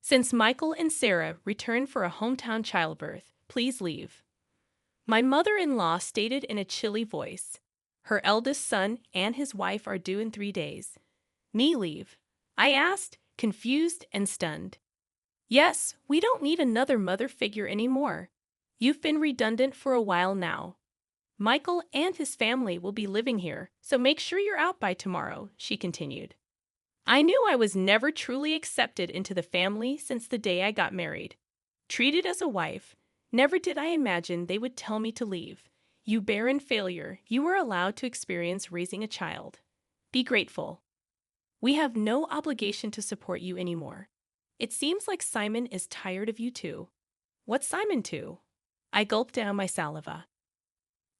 Since Michael and Sarah returned for a hometown childbirth, please leave. My mother-in-law stated in a chilly voice. Her eldest son and his wife are due in 3 days. Me leave? I asked, confused and stunned. Yes, we don't need another mother figure anymore. You've been redundant for a while now. Michael and his family will be living here, so make sure you're out by tomorrow, she continued. I knew I was never truly accepted into the family since the day I got married. Treated as a wife, never did I imagine they would tell me to leave. You barren failure, you were allowed to experience raising a child. Be grateful. We have no obligation to support you anymore. It seems like Simon is tired of you too. What's Simon to? I gulped down my saliva.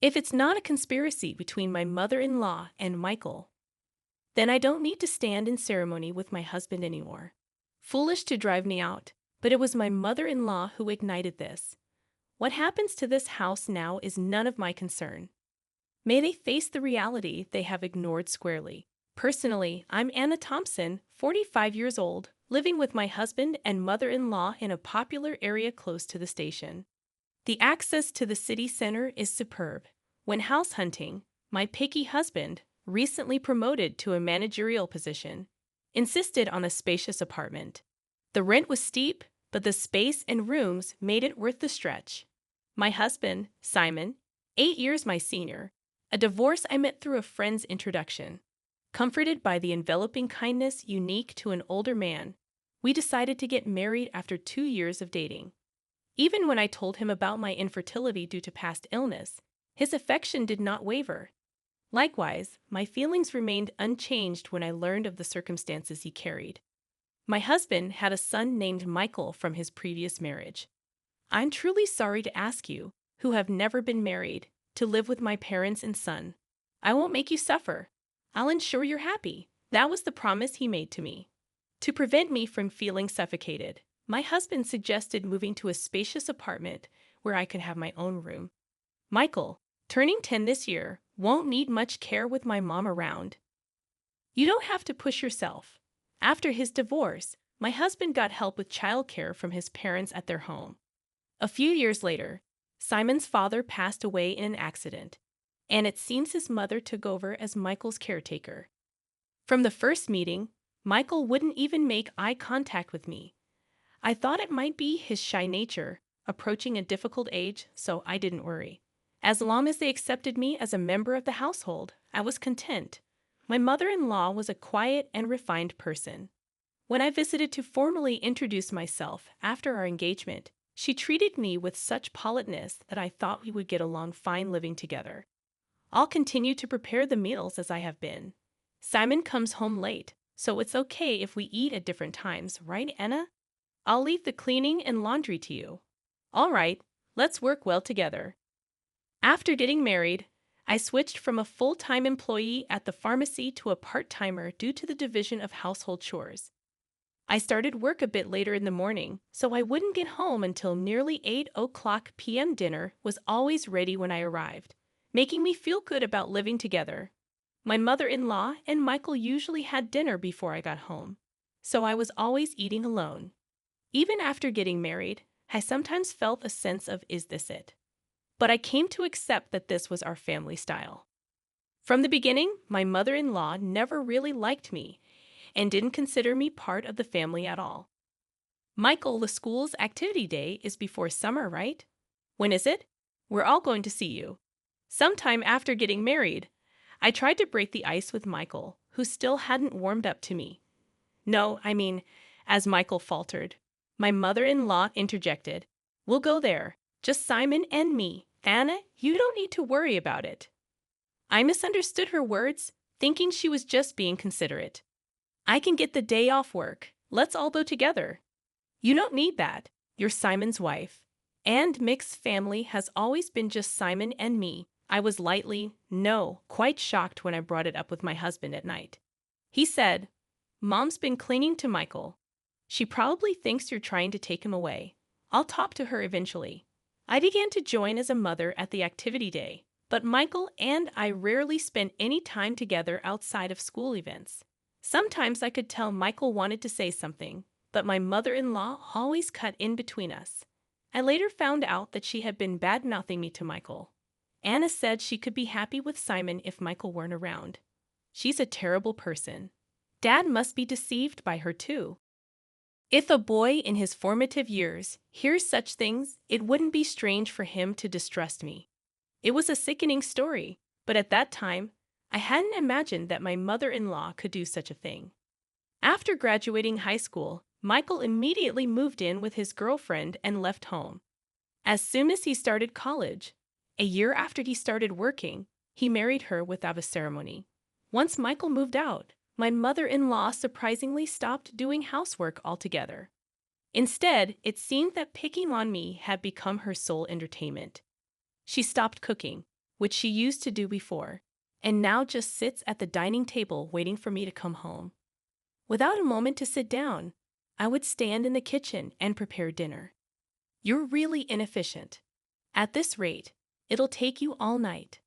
If it's not a conspiracy between my mother-in-law and Michael, then I don't need to stand in ceremony with my husband anymore. Foolish to drive me out, but it was my mother-in-law who ignited this. What happens to this house now is none of my concern. May they face the reality they have ignored squarely. Personally, I'm Anna Thompson, 45 years old, living with my husband and mother-in-law in a popular area close to the station. The access to the city center is superb. When house hunting, my picky husband, recently promoted to a managerial position, insisted on a spacious apartment. The rent was steep, but the space and rooms made it worth the stretch. My husband, Simon, 8 years my senior, a divorce I met through a friend's introduction. Comforted by the enveloping kindness unique to an older man, we decided to get married after 2 years of dating. Even when I told him about my infertility due to past illness, his affection did not waver. Likewise, my feelings remained unchanged when I learned of the circumstances he carried. My husband had a son named Michael from his previous marriage. I'm truly sorry to ask you, who have never been married, to live with my parents and son. I won't make you suffer. I'll ensure you're happy. That was the promise he made to me. To prevent me from feeling suffocated, my husband suggested moving to a spacious apartment where I could have my own room. Michael, turning 10 this year, won't need much care with my mom around. You don't have to push yourself. After his divorce, my husband got help with childcare from his parents at their home. A few years later, Simon's father passed away in an accident, and it seems his mother took over as Michael's caretaker. From the first meeting, Michael wouldn't even make eye contact with me. I thought it might be his shy nature, approaching a difficult age, so I didn't worry. As long as they accepted me as a member of the household, I was content. My mother-in-law was a quiet and refined person. When I visited to formally introduce myself after our engagement, she treated me with such politeness that I thought we would get along fine living together. I'll continue to prepare the meals as I have been. Simon comes home late, so it's okay if we eat at different times, right, Anna? I'll leave the cleaning and laundry to you. All right, let's work well together. After getting married, I switched from a full-time employee at the pharmacy to a part-timer due to the division of household chores. I started work a bit later in the morning, so I wouldn't get home until nearly 8 p.m. Dinner was always ready when I arrived, making me feel good about living together. My mother-in-law and Michael usually had dinner before I got home, so I was always eating alone. Even after getting married, I sometimes felt a sense of, is this it? But I came to accept that this was our family style. From the beginning, my mother-in-law never really liked me and didn't consider me part of the family at all. Michael, the school's activity day is before summer, right? When is it? We're all going to see you. Sometime after getting married, I tried to break the ice with Michael, who still hadn't warmed up to me. No, as Michael faltered, my mother-in-law interjected, we'll go there, just Simon and me. Anna, you don't need to worry about it. I misunderstood her words, thinking she was just being considerate. I can get the day off work. Let's all go together. You don't need that. You're Simon's wife. And mixed family has always been just Simon and me. I was quite shocked when I brought it up with my husband at night. He said, Mom's been clinging to Michael. She probably thinks you're trying to take him away. I'll talk to her eventually. I began to join as a mother at the activity day, but Michael and I rarely spent any time together outside of school events. Sometimes I could tell Michael wanted to say something, but my mother-in-law always cut in between us. I later found out that she had been bad-mouthing me to Michael. Anna said she could be happy with Simon if Michael weren't around. She's a terrible person. Dad must be deceived by her too. If a boy in his formative years hears such things, it wouldn't be strange for him to distrust me. It was a sickening story, but at that time, I hadn't imagined that my mother-in-law could do such a thing. After graduating high school, Michael immediately moved in with his girlfriend and left home. As soon as he started college, a year after he started working, he married her without a ceremony. Once Michael moved out, my mother-in-law surprisingly stopped doing housework altogether. Instead, it seemed that picking on me had become her sole entertainment. She stopped cooking, which she used to do before, and now just sits at the dining table waiting for me to come home. Without a moment to sit down, I would stand in the kitchen and prepare dinner. You're really inefficient. At this rate, it'll take you all night.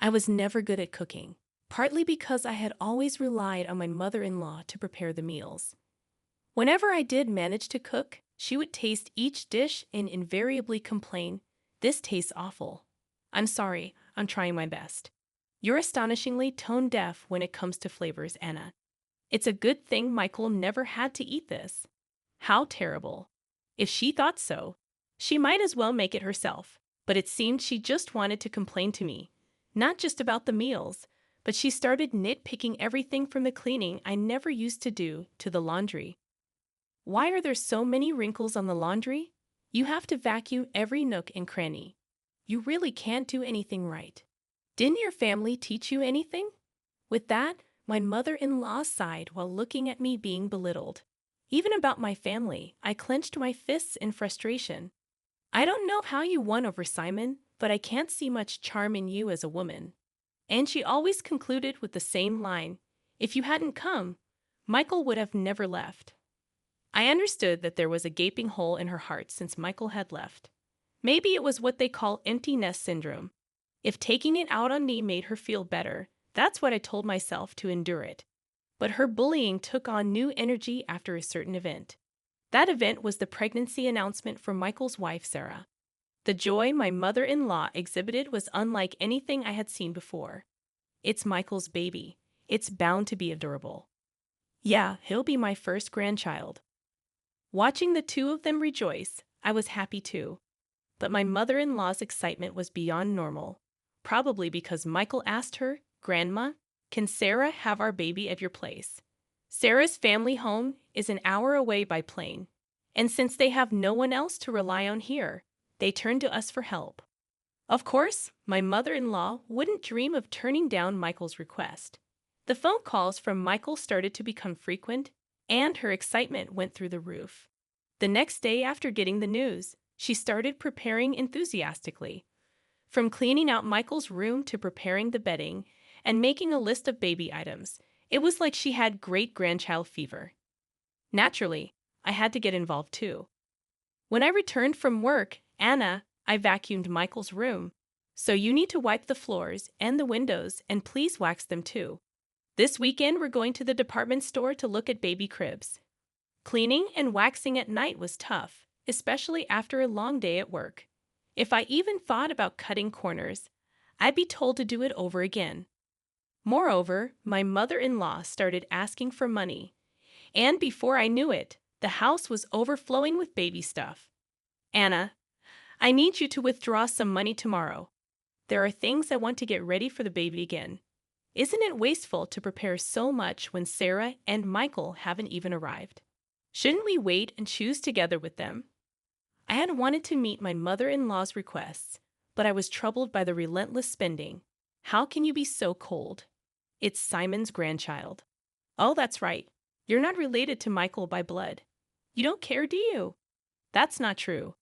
I was never good at cooking, partly because I had always relied on my mother-in-law to prepare the meals. Whenever I did manage to cook, she would taste each dish and invariably complain, "This tastes awful. I'm sorry, I'm trying my best." You're astonishingly tone-deaf when it comes to flavors, Anna. It's a good thing Michael never had to eat this. How terrible. If she thought so, she might as well make it herself. But it seemed she just wanted to complain to me, not just about the meals, but she started nitpicking everything from the cleaning I never used to do to the laundry. Why are there so many wrinkles on the laundry? You have to vacuum every nook and cranny. You really can't do anything right. Didn't your family teach you anything? With that, my mother-in-law sighed while looking at me being belittled. Even about my family, I clenched my fists in frustration. I don't know how you won over Simon, but I can't see much charm in you as a woman. And she always concluded with the same line, "If you hadn't come, Michael would have never left." I understood that there was a gaping hole in her heart since Michael had left. Maybe it was what they call empty nest syndrome. If taking it out on me made her feel better, that's what I told myself to endure it. But her bullying took on new energy after a certain event. That event was the pregnancy announcement from Michael's wife, Sarah. The joy my mother-in-law exhibited was unlike anything I had seen before. It's Michael's baby. It's bound to be adorable. Yeah, he'll be my first grandchild. Watching the two of them rejoice, I was happy too. But my mother-in-law's excitement was beyond normal, probably because Michael asked her, "Grandma, can Sarah have our baby at your place?" Sarah's family home is an hour away by plane, and since they have no one else to rely on here, they turn to us for help. Of course, my mother-in-law wouldn't dream of turning down Michael's request. The phone calls from Michael started to become frequent, and her excitement went through the roof. The next day after getting the news, she started preparing enthusiastically. From cleaning out Michael's room to preparing the bedding and making a list of baby items, it was like she had great-grandchild fever. Naturally, I had to get involved too. When I returned from work, I vacuumed Michael's room. "So you need to wipe the floors and the windows and please wax them too. This weekend we're going to the department store to look at baby cribs." Cleaning and waxing at night was tough, especially after a long day at work. If I even thought about cutting corners, I'd be told to do it over again. Moreover, my mother-in-law started asking for money, and before I knew it, the house was overflowing with baby stuff. "Anna, I need you to withdraw some money tomorrow. There are things I want to get ready for the baby again. Isn't it wasteful to prepare so much when Sarah and Michael haven't even arrived? Shouldn't we wait and choose together with them?" I had wanted to meet my mother-in-law's requests, but I was troubled by the relentless spending. How can you be so cold? It's Simon's grandchild. Oh, that's right. You're not related to Michael by blood. You don't care, do you? That's not true.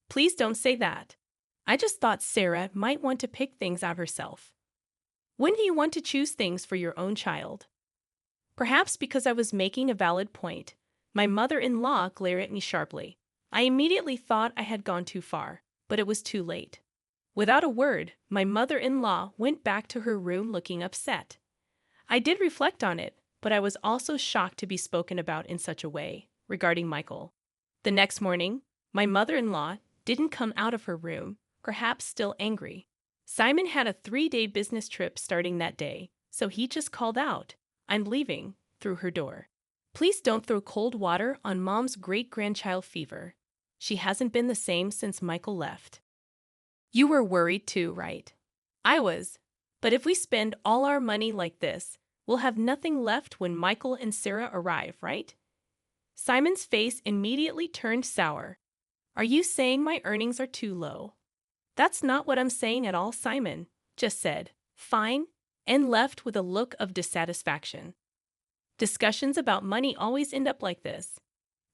Please don't say that. I just thought Sarah might want to pick things out herself. Wouldn't you want to choose things for your own child? Perhaps because I was making a valid point, my mother-in-law glared at me sharply. I immediately thought I had gone too far, but it was too late. Without a word, my mother-in-law went back to her room looking upset. I did reflect on it, but I was also shocked to be spoken about in such a way. regarding Michael. The next morning, my mother-in-law didn't come out of her room, perhaps still angry. Simon had a 3-day business trip starting that day, so he just called out, "I'm leaving," through her door. Please don't throw cold water on Mom's great-grandchild fever. She hasn't been the same since Michael left. You were worried too, right? I was. But if we spend all our money like this, we'll have nothing left when Michael and Sarah arrive, right? Simon's face immediately turned sour. Are you saying my earnings are too low? That's not what I'm saying at all, Simon just said, "Fine," and left with a look of dissatisfaction. Discussions about money always end up like this.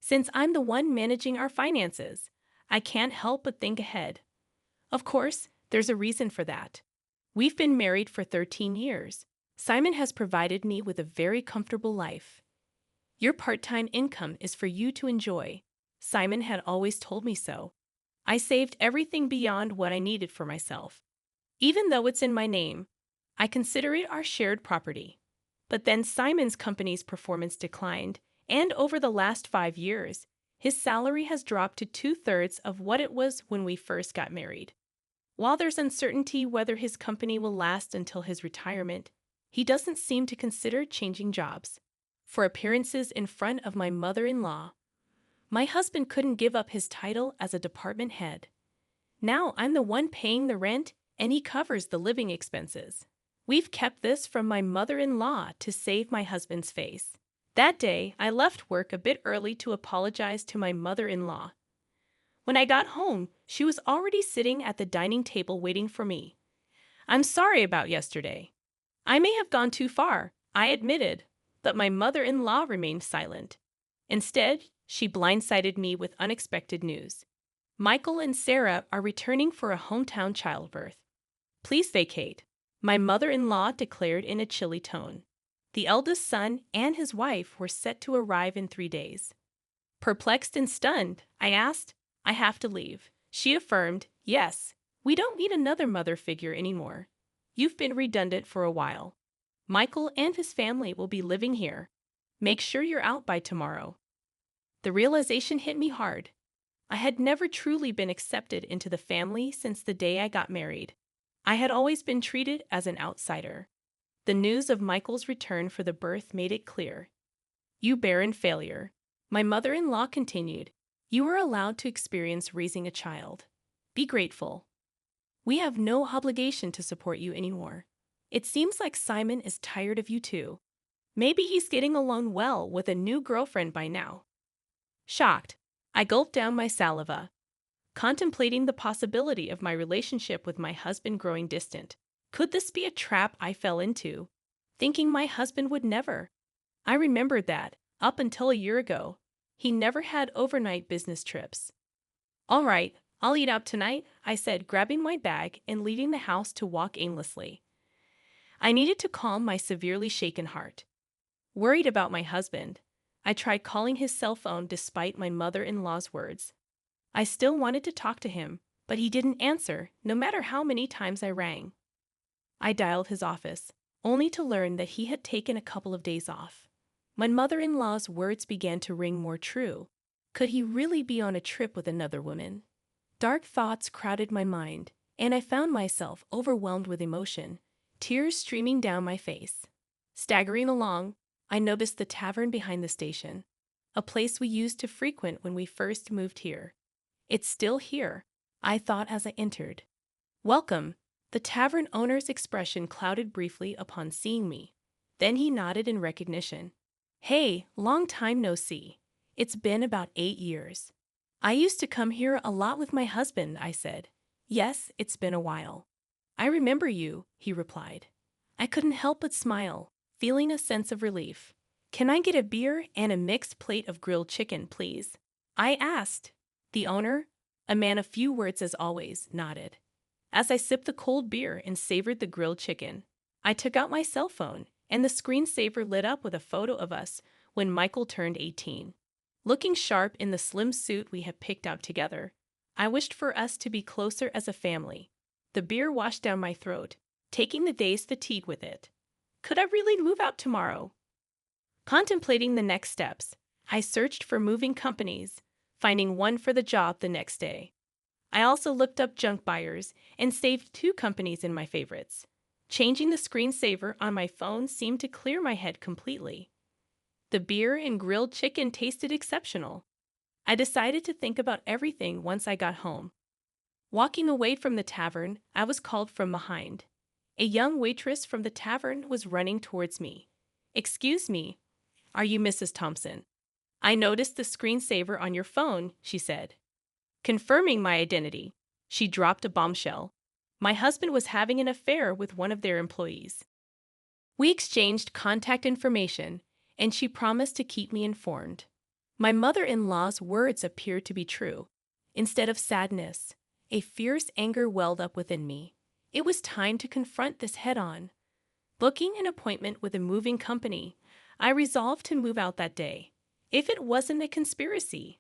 Since I'm the one managing our finances, I can't help but think ahead. Of course, there's a reason for that. We've been married for 13 years. Simon has provided me with a very comfortable life. Your part-time income is for you to enjoy. Simon had always told me so. I saved everything beyond what I needed for myself. Even though it's in my name, I consider it our shared property. But then Simon's company's performance declined, and over the last 5 years, his salary has dropped to 2/3 of what it was when we first got married. While there's uncertainty whether his company will last until his retirement, he doesn't seem to consider changing jobs. For appearances in front of my mother-in-law, my husband couldn't give up his title as a department head. Now I'm the one paying the rent, and he covers the living expenses. We've kept this from my mother-in-law to save my husband's face. That day, I left work a bit early to apologize to my mother-in-law. When I got home, she was already sitting at the dining table waiting for me. "I'm sorry about yesterday. I may have gone too far," I admitted, but my mother-in-law remained silent. Instead, she blindsided me with unexpected news. Michael and Sarah are returning for a hometown childbirth. Please vacate, my mother-in-law declared in a chilly tone. The eldest son and his wife were set to arrive in 3 days. Perplexed and stunned, I asked, "I have to leave." She affirmed, "Yes, we don't need another mother figure anymore. You've been redundant for a while. Michael and his family will be living here. Make sure you're out by tomorrow." The realization hit me hard. I had never truly been accepted into the family since the day I got married. I had always been treated as an outsider. The news of Michael's return for the birth made it clear. "You barren failure," my mother-in-law continued. "You are allowed to experience raising a child. Be grateful. We have no obligation to support you anymore. It seems like Simon is tired of you too. Maybe he's getting along well with a new girlfriend by now." Shocked, I gulped down my saliva, contemplating the possibility of my relationship with my husband growing distant. Could this be a trap I fell into, thinking my husband would never? I remembered that, up until a year ago, he never had overnight business trips. "All right, I'll eat out tonight," I said, grabbing my bag and leaving the house to walk aimlessly. I needed to calm my severely shaken heart. Worried about my husband, I tried calling his cell phone despite my mother-in-law's words. I still wanted to talk to him, but he didn't answer, no matter how many times I rang. I dialed his office, only to learn that he had taken a couple of days off. My mother-in-law's words began to ring more true. Could he really be on a trip with another woman? Dark thoughts crowded my mind, and I found myself overwhelmed with emotion, tears streaming down my face. Staggering along, I noticed the tavern behind the station, a place we used to frequent when we first moved here. "It's still here," I thought as I entered. "Welcome." The tavern owner's expression clouded briefly upon seeing me. Then he nodded in recognition. "Hey, long time no see. It's been about 8 years. I used to come here a lot with my husband," I said. "Yes, it's been a while." "I remember you," he replied. I couldn't help but smile, feeling a sense of relief. "Can I get a beer and a mixed plate of grilled chicken, please?" I asked. The owner, a man of few words as always, nodded. As I sipped the cold beer and savored the grilled chicken, I took out my cell phone, and the screensaver lit up with a photo of us when Michael turned 18. Looking sharp in the slim suit we had picked out together, I wished for us to be closer as a family. The beer washed down my throat, taking the day's fatigue with it. Could I really move out tomorrow? Contemplating the next steps, I searched for moving companies, finding one for the job the next day. I also looked up junk buyers and saved 2 companies in my favorites. Changing the screensaver on my phone seemed to clear my head completely. The beer and grilled chicken tasted exceptional. I decided to think about everything once I got home. Walking away from the tavern, I was called from behind. A young waitress from the tavern was running towards me. "Excuse me, are you Mrs. Thompson? I noticed the screensaver on your phone," she said. Confirming my identity, she dropped a bombshell. My husband was having an affair with one of their employees. We exchanged contact information, and she promised to keep me informed. My mother-in-law's words appeared to be true. Instead of sadness, a fierce anger welled up within me. It was time to confront this head-on. Booking an appointment with a moving company, I resolved to move out that day. If it wasn't a conspiracy,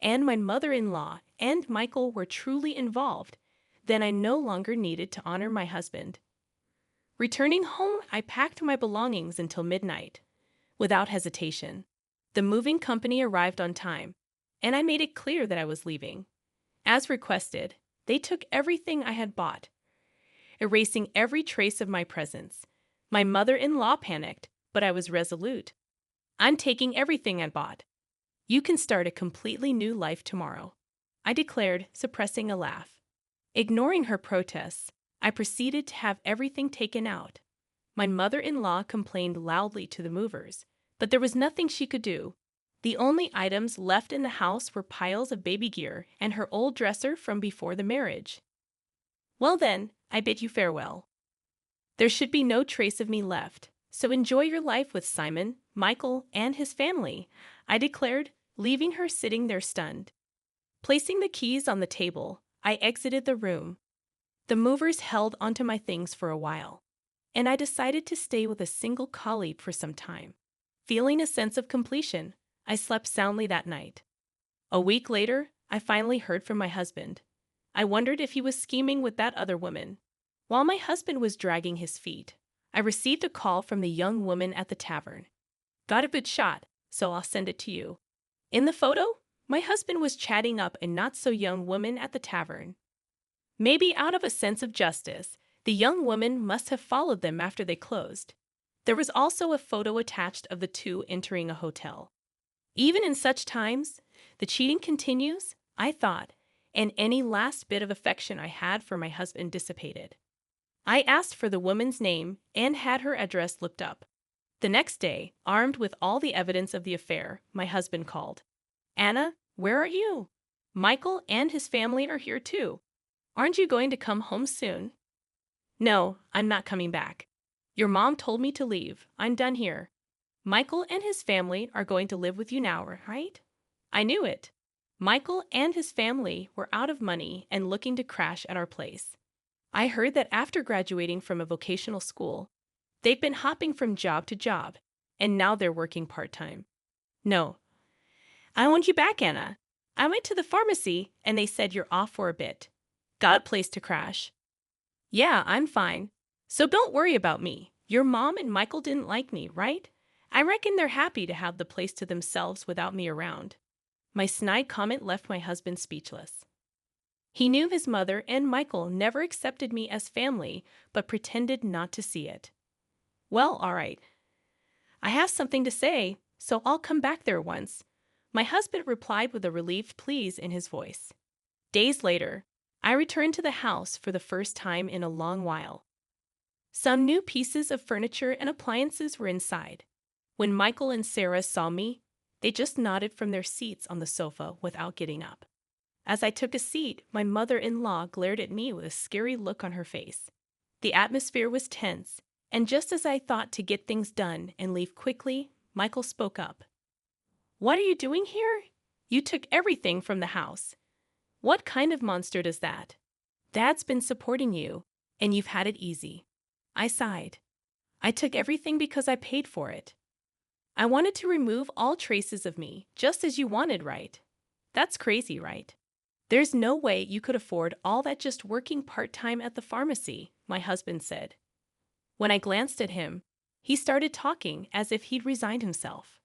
and my mother-in-law and Michael were truly involved, then I no longer needed to honor my husband. Returning home, I packed my belongings until midnight. Without hesitation, the moving company arrived on time, and I made it clear that I was leaving. As requested, they took everything I had bought, erasing every trace of my presence. My mother-in-law panicked, but I was resolute. "I'm taking everything I bought. You can start a completely new life tomorrow," I declared, suppressing a laugh. Ignoring her protests, I proceeded to have everything taken out. My mother-in-law complained loudly to the movers, but there was nothing she could do. The only items left in the house were piles of baby gear and her old dresser from before the marriage. "Well then, I bid you farewell. There should be no trace of me left, so enjoy your life with Simon, Michael, and his family," I declared, leaving her sitting there stunned. Placing the keys on the table, I exited the room. The movers held onto my things for a while, and I decided to stay with a single colleague for some time. Feeling a sense of completion, I slept soundly that night. A week later, I finally heard from my husband. I wondered if he was scheming with that other woman. While my husband was dragging his feet, I received a call from the young woman at the tavern. "Got a good shot, so I'll send it to you." In the photo, my husband was chatting up a not-so-young woman at the tavern. Maybe out of a sense of justice, the young woman must have followed them after they closed. There was also a photo attached of the two entering a hotel. Even in such times, the cheating continues, I thought, and any last bit of affection I had for my husband dissipated. I asked for the woman's name and had her address looked up. The next day, armed with all the evidence of the affair, my husband called. "Anna, where are you? Michael and his family are here too. Aren't you going to come home soon?" "No, I'm not coming back. Your mom told me to leave. I'm done here. Michael and his family are going to live with you now, right?" I knew it. Michael and his family were out of money and looking to crash at our place. I heard that after graduating from a vocational school, they've been hopping from job to job, and now they're working part-time. "No. I want you back, Anna. I went to the pharmacy, and they said you're off for a bit. Got a place to crash." "Yeah, I'm fine. So don't worry about me. Your mom and Michael didn't like me, right? I reckon they're happy to have the place to themselves without me around." My snide comment left my husband speechless. He knew his mother and Michael never accepted me as family, but pretended not to see it. "Well, all right. I have something to say, so I'll come back there once," my husband replied with a relieved please in his voice. Days later, I returned to the house for the first time in a long while. Some new pieces of furniture and appliances were inside. When Michael and Sarah saw me, they just nodded from their seats on the sofa without getting up. As I took a seat, my mother-in-law glared at me with a scary look on her face. The atmosphere was tense, and just as I thought to get things done and leave quickly, Michael spoke up. "What are you doing here? You took everything from the house. What kind of monster does that? Dad's been supporting you, and you've had it easy." I sighed. "I took everything because I paid for it. I wanted to remove all traces of me, just as you wanted, right? That's crazy, right? There's no way you could afford all that just working part-time at the pharmacy," my husband said. When I glanced at him, he started talking as if he'd resigned himself.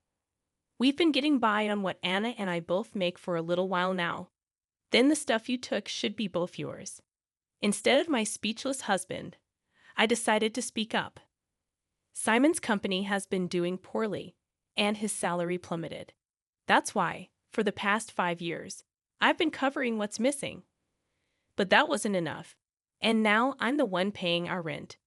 We've been getting by on what Anna and I both make for a little while now. Then the stuff you took should be both yours." Instead of my speechless husband, I decided to speak up. "Simon's company has been doing poorly, and his salary plummeted. That's why, for the past 5 years, I've been covering what's missing. But that wasn't enough, and now I'm the one paying our rent."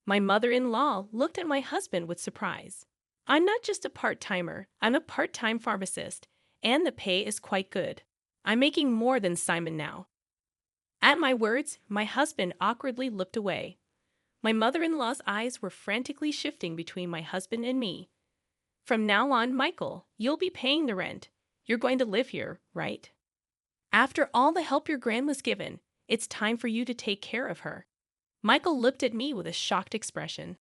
My mother-in-law looked at my husband with surprise. "I'm not just a part-timer, I'm a part-time pharmacist, and the pay is quite good. I'm making more than Simon now." At my words, my husband awkwardly looked away. My mother-in-law's eyes were frantically shifting between my husband and me. "From now on, Michael, you'll be paying the rent. You're going to live here, right? After all the help your grandma's given, it's time for you to take care of her." Michael looked at me with a shocked expression.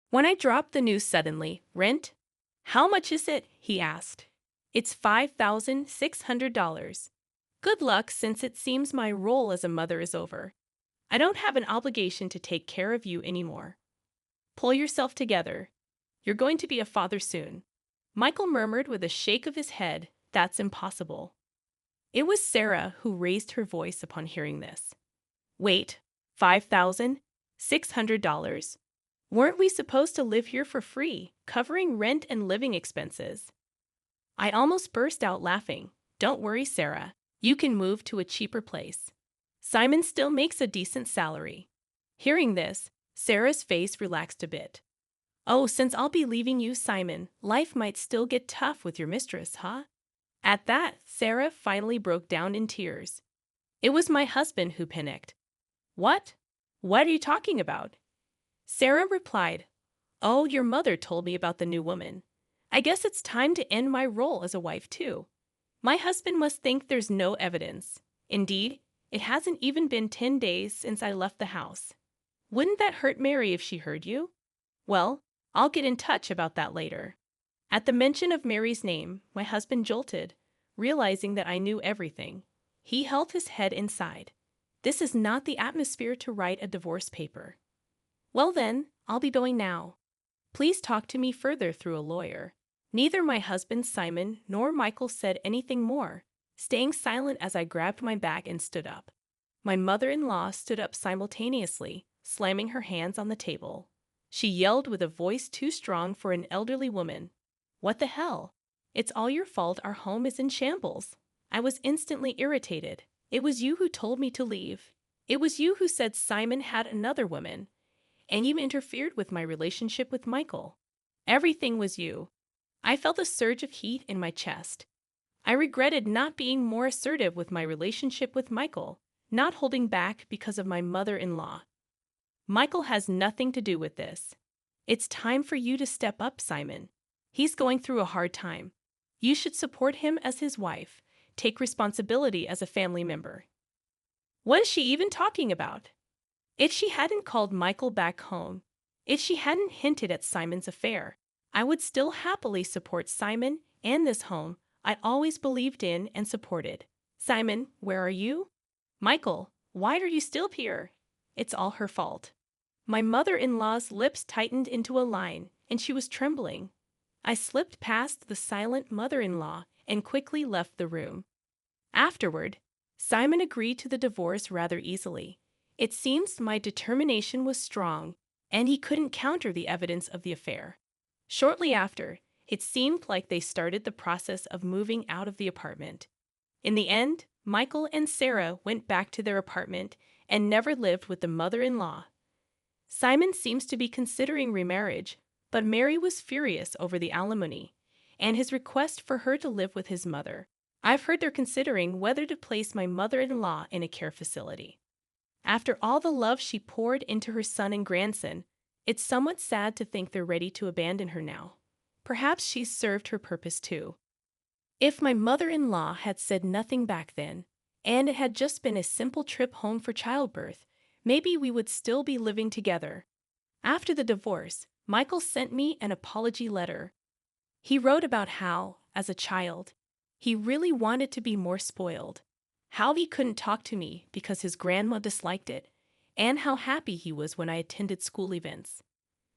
When I dropped the news suddenly, "Rent? How much is it?" he asked. "It's $5,600. Good luck, since it seems my role as a mother is over. I don't have an obligation to take care of you anymore. Pull yourself together. You're going to be a father soon." Michael murmured with a shake of his head, "That's impossible." It was Sarah who raised her voice upon hearing this. "Wait, $5,600? Weren't we supposed to live here for free, covering rent and living expenses?" I almost burst out laughing. "Don't worry, Sarah. You can move to a cheaper place. Simon still makes a decent salary." Hearing this, Sarah's face relaxed a bit. "Oh, since I'll be leaving you, Simon, life might still get tough with your mistress, huh?" At that, Sarah finally broke down in tears. It was my husband who panicked. "What? What are you talking about?" Sarah replied, "Oh, your mother told me about the new woman. I guess it's time to end my role as a wife, too. My husband must think there's no evidence. Indeed, it hasn't even been 10 days since I left the house. Wouldn't that hurt Mary if she heard you? Well, I'll get in touch about that later." At the mention of Mary's name, my husband jolted, realizing that I knew everything. He held his head inside. This is not the atmosphere to write a divorce paper. "Well then, I'll be going now. Please talk to me further through a lawyer." Neither my husband Simon nor Michael said anything more, staying silent as I grabbed my bag and stood up. My mother-in-law stood up simultaneously, slamming her hands on the table. She yelled with a voice too strong for an elderly woman, "What the hell? It's all your fault our home is in shambles." I was instantly irritated. "It was you who told me to leave. It was you who said Simon had another woman. And you interfered with my relationship with Michael. Everything was you." I felt a surge of heat in my chest. I regretted not being more assertive with my relationship with Michael, not holding back because of my mother-in-law. "Michael has nothing to do with this. It's time for you to step up, Simon. He's going through a hard time. You should support him as his wife, take responsibility as a family member." What is she even talking about? If she hadn't called Michael back home, if she hadn't hinted at Simon's affair, I would still happily support Simon and this home I always believed in and supported. "Simon, where are you? Michael, why are you still here?" It's all her fault. My mother-in-law's lips tightened into a line, and she was trembling. I slipped past the silent mother-in-law and quickly left the room. Afterward, Simon agreed to the divorce rather easily. It seems my determination was strong, and he couldn't counter the evidence of the affair. Shortly after, it seemed like they started the process of moving out of the apartment. In the end, Michael and Sarah went back to their apartment and never lived with the mother-in-law. Simon seems to be considering remarriage, but Mary was furious over the alimony and his request for her to live with his mother. I've heard they're considering whether to place my mother-in-law in a care facility. After all the love she poured into her son and grandson, it's somewhat sad to think they're ready to abandon her now. Perhaps she's served her purpose too. If my mother-in-law had said nothing back then, and it had just been a simple trip home for childbirth, maybe we would still be living together. After the divorce, Michael sent me an apology letter. He wrote about how, as a child, he really wanted to be more spoiled, how he couldn't talk to me because his grandma disliked it, and how happy he was when I attended school events.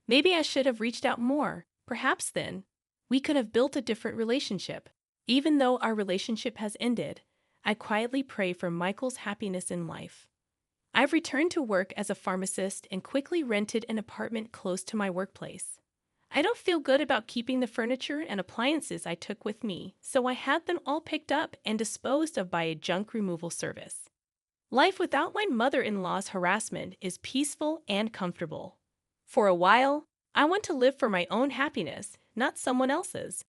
Maybe I should have reached out more, perhaps then. We could have built a different relationship. Even though our relationship has ended, I quietly pray for Michael's happiness in life. I've returned to work as a pharmacist and quickly rented an apartment close to my workplace. I don't feel good about keeping the furniture and appliances I took with me, so I had them all picked up and disposed of by a junk removal service. Life without my mother-in-law's harassment is peaceful and comfortable. For a while, I want to live for my own happiness, not someone else's.